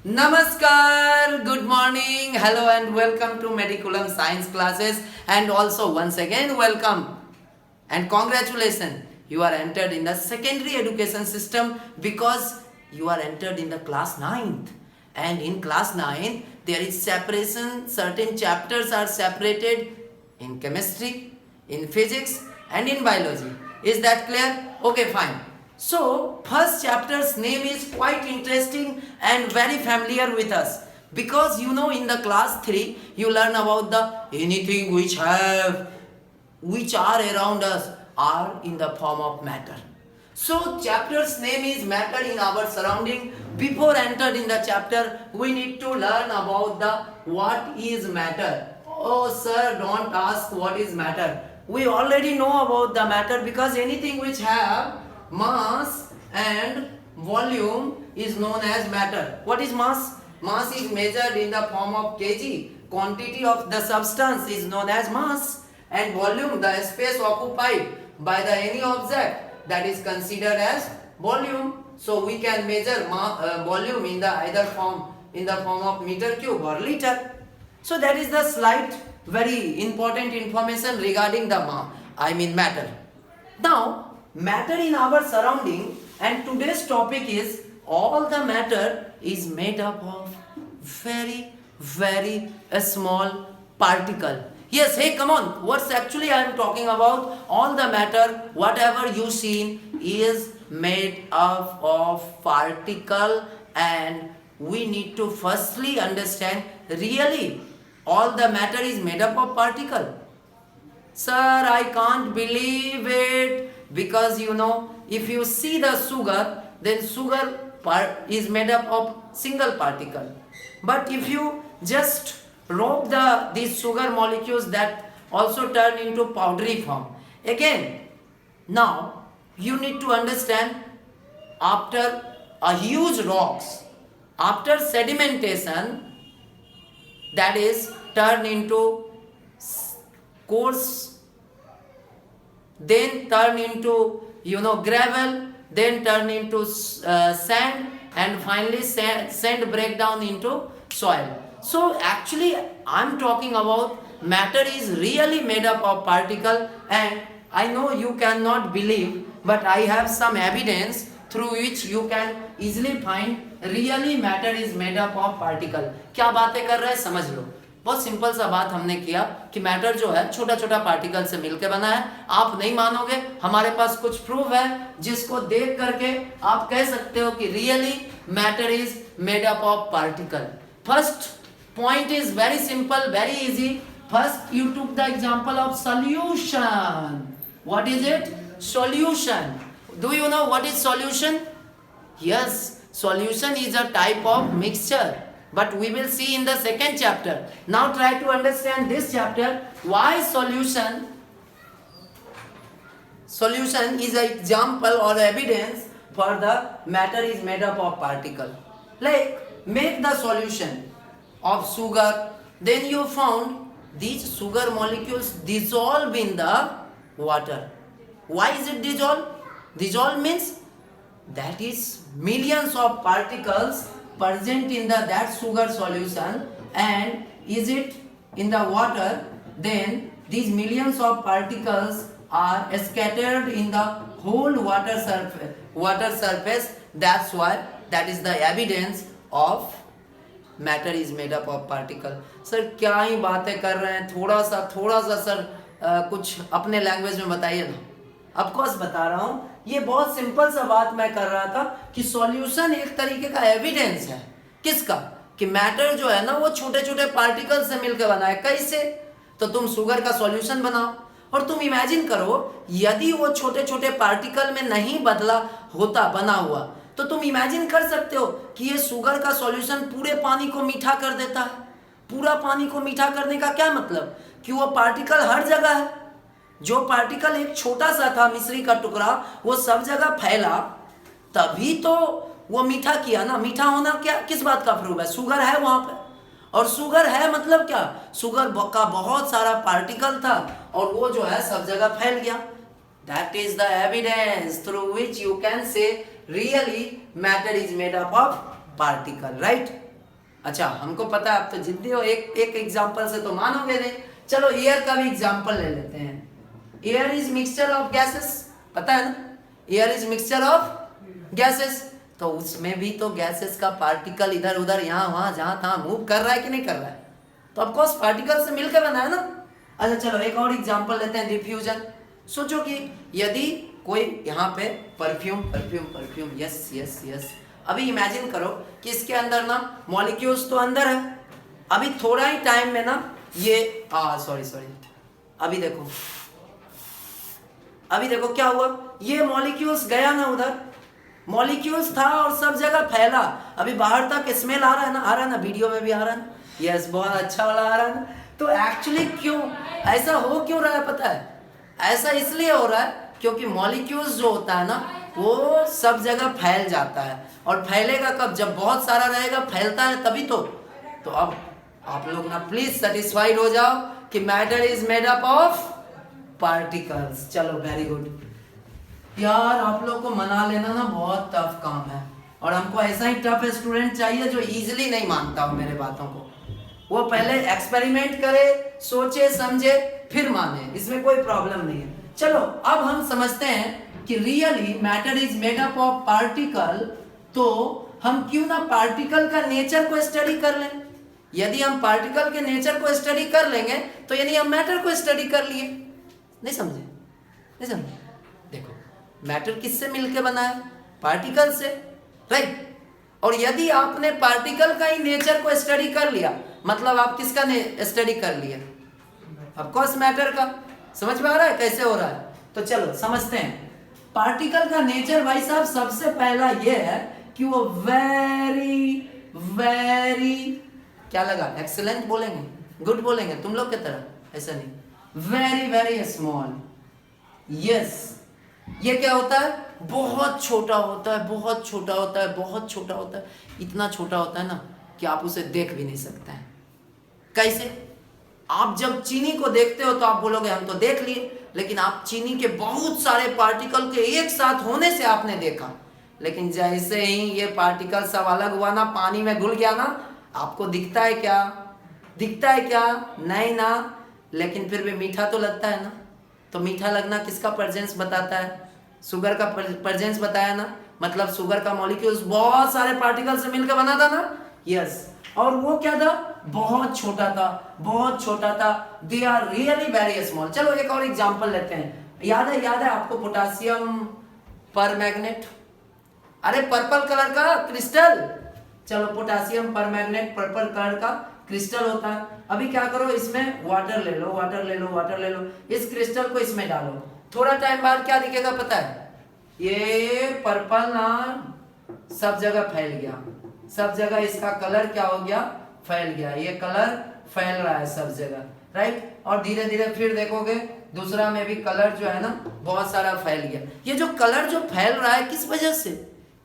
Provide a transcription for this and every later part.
Namaskar, good morning, hello and welcome to Mediculum Science classes, and also once again welcome and congratulations. You are entered in the secondary education system because you are entered in the class 9th, and in class 9 there is separation. Certain chapters are separated in chemistry, in physics and in biology. Is that clear? Okay, fine. So, first chapter's name is quite interesting and very familiar with us, because you know in the class 3 you learn about the anything which are around us are in the form of matter. So chapter's name is matter in our surrounding. Before entered in the chapter, we need to learn about the what is matter. Oh sir, don't ask what is matter. We already know about the matter, because anything which have mass and volume is known as matter. What is mass? Mass is measured in the form of kg. Quantity of the substance is known as mass, and volume the space occupied by the any object, that is considered as volume. So we can measure volume in the either form, in the form of meter cube or liter. So that is the slight very important information regarding the matter. Now matter in our surrounding, and today's topic is all the matter is made up of very small particle. Yes, hey, come on, what's actually I am talking about? All the matter, whatever you see, is made up of particle, and we need to firstly understand really all the matter is made up of particle. Sir, I can't believe it, because you know, if you see the sugar, then sugar is made up of single particle. But if you just rob these sugar molecules, that also turn into powdery form. Again, now you need to understand, after a huge rocks, after sedimentation, that is turn into coarse, then turn into gravel, then turn into sand, and finally sand break down into soil. So actually I'm talking about matter is really made up of particle, and I know you cannot believe, but I have some evidence through which you can easily find really matter is made up of particle. क्या बातें कर रहे हैं समझ लो. बहुत simple सा बात हमने किया कि मैटर जो है छोटा छोटा पार्टिकल से मिलकर बना है. आप नहीं मानोगे, हमारे पास कुछ प्रूफ है जिसको देख करके आप कह सकते हो कि really matter is made up of particle. First point is very simple, very easy. First you took the example of solution. What is it? Solution. Do you know what is solution? Yes, solution is a type of mixture, but we will see in the second chapter. Now try to understand this chapter. Why solution is an example or evidence for the matter is made up of particle. Like, make the solution of sugar, then you found these sugar molecules dissolve in the water. Why is it dissolve? Dissolve means that is millions of particles present in that sugar solution, and is it in the water, then these millions of particles are scattered in the whole water surface. That's why that is the evidence of matter is made up of particle. Sir क्या ही बातें कर रहे हैं, थोड़ा सा sir कुछ अपने language में बताइए ना. ऑफकोर्स बता रहा हूँ, ये बहुत सिंपल सा बात मैं कर रहा था कि सॉल्यूशन एक तरीके का एविडेंस है. किसका? कि मैटर जो है ना वो छोटे छोटे पार्टिकल से मिलकर बना है. कैसे? तो तुम शुगर का सॉल्यूशन बनाओ, और तुम इमेजिन करो यदि वो छोटे छोटे पार्टिकल में नहीं बना हुआ, तो तुम इमेजिन कर सकते हो कि ये शुगर का सॉल्यूशन पूरे पानी को मीठा कर देता है. पूरा पानी को मीठा करने का क्या मतलब? कि वो पार्टिकल हर जगह है. जो पार्टिकल एक छोटा सा था मिश्री का टुकड़ा, वो सब जगह फैला, तभी तो वो मीठा किया ना. मीठा होना क्या किस बात का प्रूफ है? शुगर है वहां पे, और शुगर है मतलब क्या? शुगर का बहुत सारा पार्टिकल था और वो जो है सब जगह फैल गया. That is the evidence through which you can say really matter is made up of particle, right? अच्छा हमको पता है आप तो जिद्दी हो, एक एग्जांपल से तो मानोगे नहीं। चलो एयर का भी एग्जांपल ले लेते हैं। Air is mixture of gases, पता है ना, air is mixture of gases. तो उसमें भी तो गैसेस का पार्टिकल इधर उधर यहाँ वहाँ जहाँ तहाँ मूव कर रहा है कि नहीं कर रहा है, तो ऑफकोर्स पार्टिकल से मिलकर बना है ना। अच्छा चलो एक और एग्जांपल लेते हैं, डिफ्यूजन। सोचो कि यदि कोई यहाँ पे perfume perfume perfume, yes yes yes, अभी इमेजिन करो कि इसके अंदर ना मॉलिक्यूल्स तो अंदर है, अभी थोड़ा ही टाइम में ना ये सॉरी अभी देखो क्या हुआ, ये मॉलिक्यूल्स गया ना उधर, मॉलिक्यूल्स था और सब जगह फैला, अभी बाहर तक स्मेल आ रहा है ना, वीडियो में भी आ रहा है ना, यस बहुत अच्छा वाला आ रहा है ना। तो एक्चुअली क्यों ऐसा हो क्यों रहा है पता है, ऐसा इसलिए हो रहा है क्योंकि मॉलिक्यूल्स जो होता है ना वो सब जगह फैल जाता है, और फैलेगा कब, जब बहुत सारा रहेगा, फैलता है तभी तो अब आप लोग ना प्लीज सेटिस्फाइड हो जाओ कि matter is made up of particles. चलो वेरी गुड यार, आप लोग को मना लेना ना बहुत टफ काम है, और हमको ऐसा ही टफ स्टूडेंट चाहिए जो इजीली नहीं मानता हो मेरे बातों को, वो पहले एक्सपेरिमेंट करे, सोचे समझे फिर माने, इसमें कोई प्रॉब्लम नहीं है। चलो अब हम समझते हैं कि really matter is made up of particle, तो हम क्यों ना पार्टिकल का नेचर को स्टडी कर लें। यदि हम पार्टिकल के नेचर को स्टडी कर लेंगे तो यानी हम मैटर को स्टडी कर लिए। नहीं समझे? देखो मैटर किससे मिलके बना है, पार्टिकल से, राइट। और यदि आपने पार्टिकल का ही नेचर को स्टडी कर लिया, मतलब आप किसका स्टडी कर लिया, ऑफ कोर्स मैटर का। समझ में आ रहा है कैसे हो रहा है? तो चलो समझते हैं। पार्टिकल का नेचर भाई साहब सबसे पहला ये है कि वो वेरी क्या लगा, एक्सीलेंट बोलेंगे, गुड बोलेंगे तुम लोग की तरह, ऐसा नहीं, वेरी स्मॉल। यस, ये क्या होता है, बहुत छोटा होता है, बहुत छोटा होता है, बहुत छोटा होता है, इतना छोटा होता है ना कि आप उसे देख भी नहीं सकते हैं। कैसे? आप जब चीनी को देखते हो तो आप बोलोगे हम तो देख लिए, लेकिन आप चीनी के बहुत सारे पार्टिकल के एक साथ होने से आपने देखा, लेकिन जैसे ही ये पार्टिकल सब अलग हुआ ना, पानी में घुल गया ना, आपको दिखता है क्या? दिखता है क्या? नहीं ना, लेकिन फिर भी मीठा तो लगता है ना। तो मीठा लगना किसका प्रेजेंस बताता है? शुगर का प्रेजेंस बताया ना, मतलब शुगर का मॉलिक्यूल्स बहुत सारे पार्टिकल से मिलकर बना था ना। यस, और वो क्या था, बहुत छोटा था, बहुत छोटा था, they are really very small. चलो एक और एग्जांपल लेते हैं। याद है आपको पोटासियम पर मैग्नेट, अरे पर्पल कलर का क्रिस्टल, चलो पोटासियम पर मैग्नेट पर्पल कलर का क्रिस्टल होता है। अभी क्या करो, इसमें वाटर ले लो, इस क्रिस्टल को इसमें डालो, थोड़ा टाइम बाद क्या दिखेगा पता है, ये पर्पल ना सब जगह फैल गया, सब जगह इसका कलर क्या हो गया, फैल गया, ये कलर फैल रहा है सब जगह, राइट। और धीरे धीरे फिर देखोगे दूसरा में भी कलर जो है ना बहुत सारा फैल गया। ये जो कलर जो फैल रहा है किस वजह से,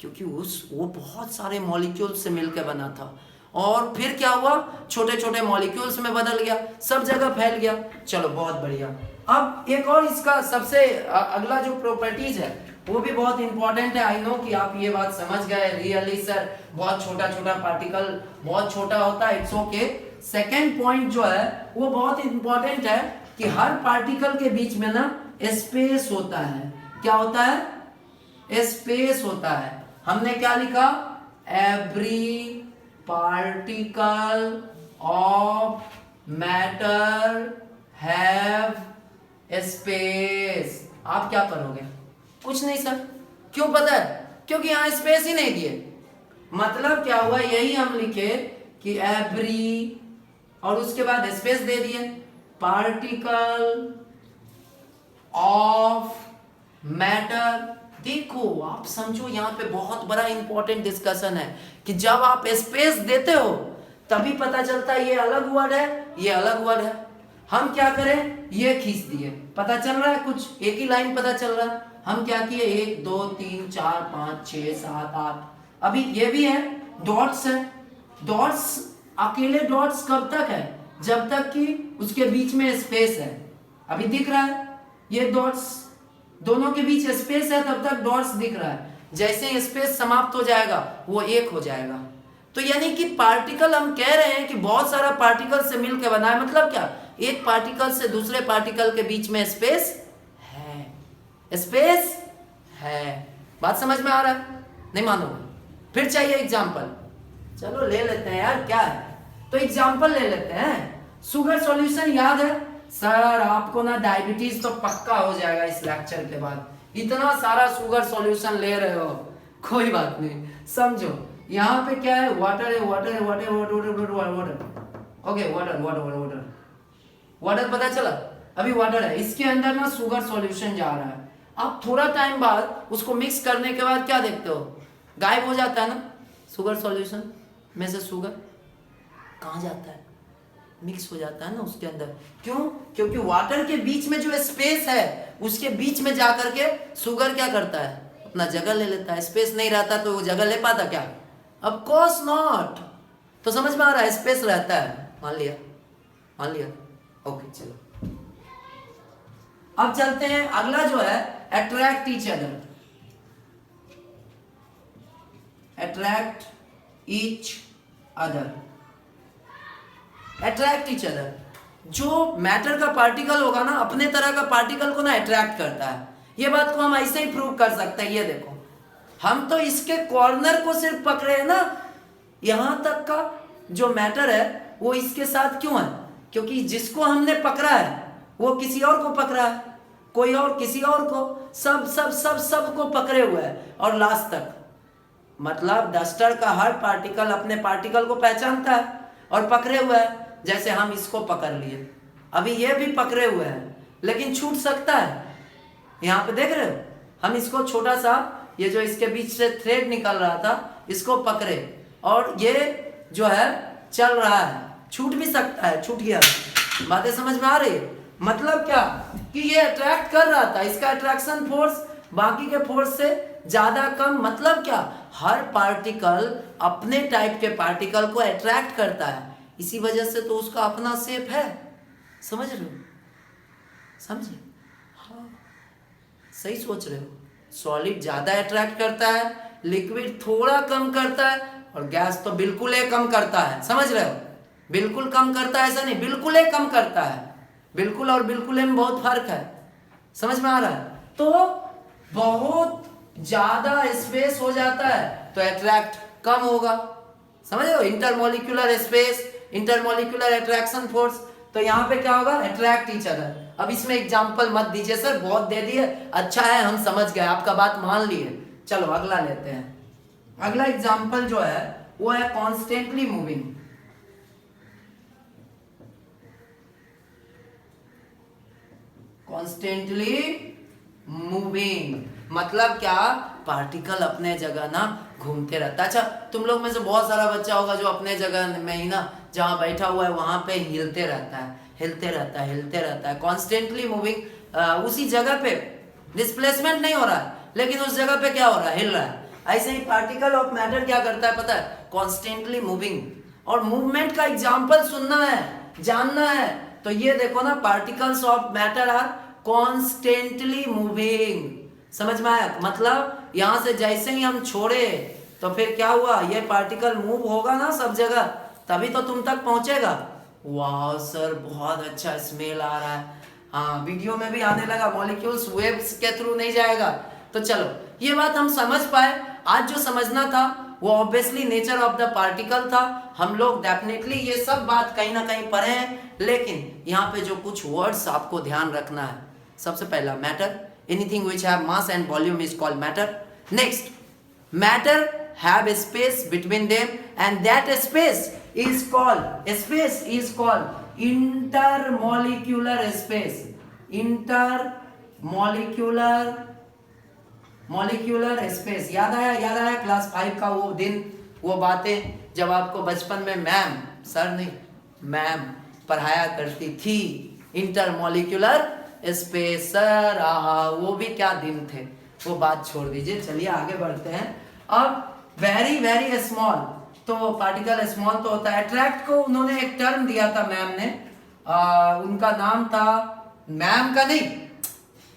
क्योंकि वो बहुत सारे मॉलिक्यूल्स से मिलकर बना था, और फिर क्या हुआ, छोटे छोटे मॉलिक्यूल्स में बदल गया, सब जगह फैल गया। चलो बहुत बढ़िया। अब एक और इसका सबसे अगला जो प्रॉपर्टीज है वो भी बहुत इंपॉर्टेंट है। आई नो कि आप ये बात समझ गए, रियली सर बहुत छोटा छोटा पार्टिकल बहुत छोटा होता है, इट्स ओके। सेकेंड पॉइंट जो है वो बहुत इंपॉर्टेंट है कि हर पार्टिकल के बीच में ना स्पेस होता है। क्या होता है? स्पेस होता है। हमने क्या लिखा, every particle of matter have space. आप क्या करोगे? कुछ नहीं सर, क्यों पता है? क्योंकि यहां स्पेस ही नहीं दिए। मतलब क्या हुआ, यही हम लिखे कि एवरी और उसके बाद स्पेस दे दिए, पार्टिकल ऑफ मैटर। देखो आप समझो, यहां पे बहुत बड़ा इंपॉर्टेंट डिस्कशन है कि जब आप स्पेस देते हो तभी पता चलता है ये अलग वर्ड है, ये अलग वर्ड है। हम क्या करें, ये खींच दिए, पता चल रहा है कुछ, एक ही लाइन पता चल रहा है। हम क्या किए, 1 2 3 4 5 6 7 8, अभी ये भी है, डॉट्स है। डॉट्स अकेले डॉट्स कब तक है, जब तक कि उसके बीच में स्पेस है। अभी दिख रहा है ये डॉट्स, दोनों के बीच स्पेस है तब तक डॉट्स दिख रहा है। जैसे ही स्पेस समाप्त हो जाएगा वो एक हो जाएगा। तो यानी कि पार्टिकल हम कह रहे हैं कि बहुत सारा पार्टिकल से मिलकर बना है, मतलब क्या, एक पार्टिकल से दूसरे पार्टिकल के बीच में स्पेस है, स्पेस है। बात समझ में आ रहा है? नहीं मानोगे? फिर चाहिए एग्जाम्पल। चलो ले लेते हैं यार, क्या है, तो एग्जाम्पल ले लेते हैं। शुगर सॉल्यूशन याद है सर आपको ना, डायबिटीज तो पक्का हो जाएगा इस लेक्चर के बाद, इतना सारा शुगर सॉल्यूशन ले रहे हो। कोई बात नहीं, समझो यहाँ पे क्या है, वाटर है, वाटर है, water water water water, okay water water water water, पता चला अभी वाटर है, इसके अंदर ना शुगर सॉल्यूशन जा रहा है। अब थोड़ा टाइम बाद उसको मिक्स करने के बाद क्या देखते हो, गायब हो जाता है ना शुगर सॉल्यूशन में से, शुगर कहाँ जाता है, मिक्स हो जाता है ना उसके अंदर। क्यों? क्योंकि वाटर के बीच में जो स्पेस है उसके बीच में जाकर के शुगर क्या करता है, अपना जगह ले लेता है। स्पेस नहीं रहता तो वो जगह ले पाता क्या? Of course not. तो समझ में आ रहा है, स्पेस रहता है, मान लिया, मान लिया, ओके चलो। अब चलते हैं अगला जो है, attract each other, attract each other, attract each other. जो मैटर का पार्टिकल होगा ना, अपने तरह का पार्टिकल को ना अट्रैक्ट करता है। ये बात को हम ऐसे ही प्रूव कर सकते हैं। ये देखो, हम तो इसके कॉर्नर को सिर्फ पकड़े हैं ना, यहां तक का जो मैटर है वो इसके साथ क्यों है, क्योंकि जिसको हमने पकड़ा है वो किसी और को पकड़ा है, कोई और किसी और को, सब सब सब सब को पकड़े हुए है। और लास्ट तक, मतलब डस्टर का हर पार्टिकल अपने पार्टिकल को पहचानता है और पकड़े हुए है। जैसे हम इसको पकड़ लिए, अभी ये भी पकड़े हुए हैं लेकिन छूट सकता है। यहाँ पे देख रहे हो, हम इसको छोटा सा, ये जो इसके बीच से थ्रेड निकल रहा था, इसको पकड़े और ये जो है चल रहा है, छूट भी सकता है, छूट गया। बातें समझ में आ रही है? मतलब क्या कि ये अट्रैक्ट कर रहा था, इसका अट्रैक्शन फोर्स बाकी के फोर्स से ज्यादा कम। मतलब क्या, हर पार्टिकल अपने टाइप के पार्टिकल को अट्रैक्ट करता है, इसी वजह से तो उसका अपना शेप है। समझ रहे हो? समझे? हाँ, सही सोच रहे हो। सॉलिड ज्यादा अट्रैक्ट करता है, लिक्विड थोड़ा कम करता है, और गैस तो बिल्कुल ही कम करता है। समझ रहे हो? बिल्कुल कम करता है ऐसा नहीं, बिल्कुल ही कम करता है। बिल्कुल और बिल्कुल में बहुत फर्क है। समझ में आ रहा है? तो बहुत ज्यादा स्पेस हो जाता है तो अट्रैक्ट कम होगा। समझ रहे हो? Intermolecular space, intermolecular attraction force, तो यहाँ पे क्या होगा, अट्रैक्ट ईच अदर। अब इसमें एग्जांपल मत दीजिए सर, बहुत दे दिए, अच्छा है हम समझ गए, आपका बात मान लिए। चलो अगला लेते हैं। अगला एग्जांपल जो है वो है कॉन्स्टेंटली मूविंग। कॉन्स्टेंटली मूविंग मतलब क्या, पार्टिकल अपने जगह ना घूमते रहता है। अच्छा, तुम लोग में से बहुत सारा बच्चा होगा जो अपने जगह में ही ना, जहां बैठा हुआ है वहां पे हिलते रहता है, हिलते रहता है, हिलते रहता है। कॉन्स्टेंटली मूविंग, उसी जगह पे डिस्प्लेसमेंट नहीं हो रहा है, लेकिन उस जगह पे क्या हो रहा है, हिल रहा है। ऐसे ही पार्टिकल ऑफ मैटर क्या करता है पता है, कॉन्स्टेंटली मूविंग। और मूवमेंट का एग्जाम्पल सुनना है, जानना है, तो ये देखो ना, particles of matter are constantly moving. समझ में आया? मतलब यहां से जैसे ही हम छोड़े तो फिर क्या हुआ, ये पार्टिकल मूव होगा ना सब जगह, तभी तो तुम तक पहुंचेगा। वाह सर बहुत अच्छा स्मेल आ रहा है। हाँ, वीडियो में भी आने लगा, मॉलिक्यूल्स वेव्स के थ्रू नहीं जाएगा। तो चलो ये बात हम समझ पाए। आज जो समझना था वो obviously nature of the particle था। हम लोग डेफिनेटली ये सब बात कहीं ना कहीं पढ़े हैं, लेकिन यहाँ पे जो कुछ वर्ड्स आपको ध्यान रखना है। सबसे पहला matter, anything which have mass and volume is called matter. Next, matter have a space between them and that space is called intermolecular space. Intermolecular space। याद आया क्लास 5 का वो दिन, वो बातें जब आपको बचपन में मैम, सर नहीं मैम पढ़ाया करती थी, इंटरमोलिक्यूलर स्पेसर। वो भी क्या दिन थे, वो बात छोड़ दीजिए, चलिए आगे बढ़ते हैं। अब वेरी वेरी स्मॉल, तो पार्टिकल स्मॉल तो होता है। अट्रैक्ट को उन्होंने एक टर्म दिया था मैम ने, उनका नाम था, मैम का नहीं,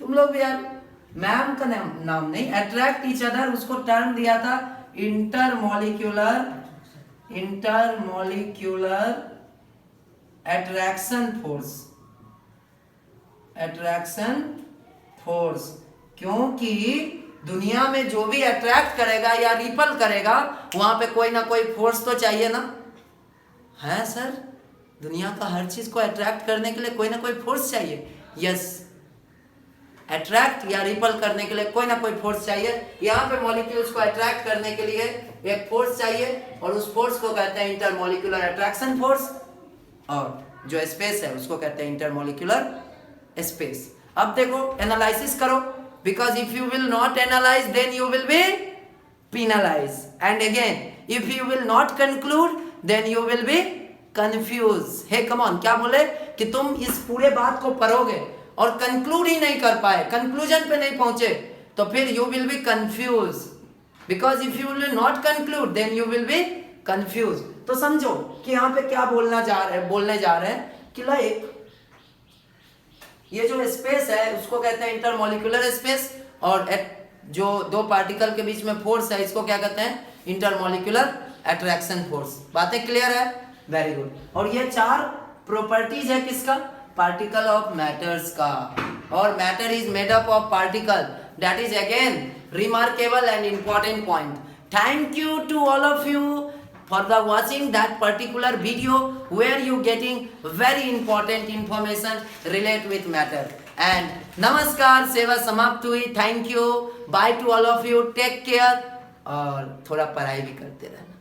तुम लोग भी यार, मैम का नाम नहीं, अट्रैक्ट ईच अदर, उसको टर्म दिया था intermolecular intermolecular attraction force, attraction force, क्योंकि दुनिया में जो भी अट्रैक्ट करेगा या रिपल करेगा वहां पे कोई ना कोई फोर्स तो चाहिए ना, है सर? दुनिया का हर चीज को अट्रैक्ट करने के लिए कोई ना कोई फोर्स चाहिए। यस, अट्रैक्ट या रिपल करने के लिए कोई ना कोई फोर्स चाहिए। यहाँ पे मॉलिक्यूल्स को अट्रैक्ट करने के लिए एक फोर्स चाहिए और उस फोर्स को कहते हैं इंटरमॉलिक्यूलर अट्रैक्शन फोर्स, और जो स्पेस है उसको कहते हैं इंटरमॉलिक्यूलर स्पेस। अब देखो, एनालिसिस करो, because if you will not analyse then you will be penalized, and again if you will not conclude then you will be confused। hey come on, क्या बोले कि तुम इस पूरे बात को पढ़ोगे और कंक्लूड ही नहीं कर पाए, कंक्लूजन पे नहीं पहुंचे, तो फिर you will be confuse, because if you will not conclude then you will be confuse. तो समझो कि यहाँ पे क्या बोलने जा रहे हैं कि लाइक ये जो स्पेस है उसको कहते हैं इंटरमॉलिक्यूलर स्पेस, और जो दो पार्टिकल के बीच में फोर्स है इसको क्या कहते हैं? Intermolecular attraction force. बातें क्लियर है? Very good. और ये चार प्रॉपर्टीज है किसका? पार्टिकल ऑफ मैटर्स का, और matter is made up of particle, that is again remarkable and important point. Thank you to all of you for the watching that particular video where you getting very important information relate with matter, and नमस्कार, सेवा समाप्त हुई। Thank you, bye to all of you, take care, और थोड़ा पढ़ाई भी करते रहना।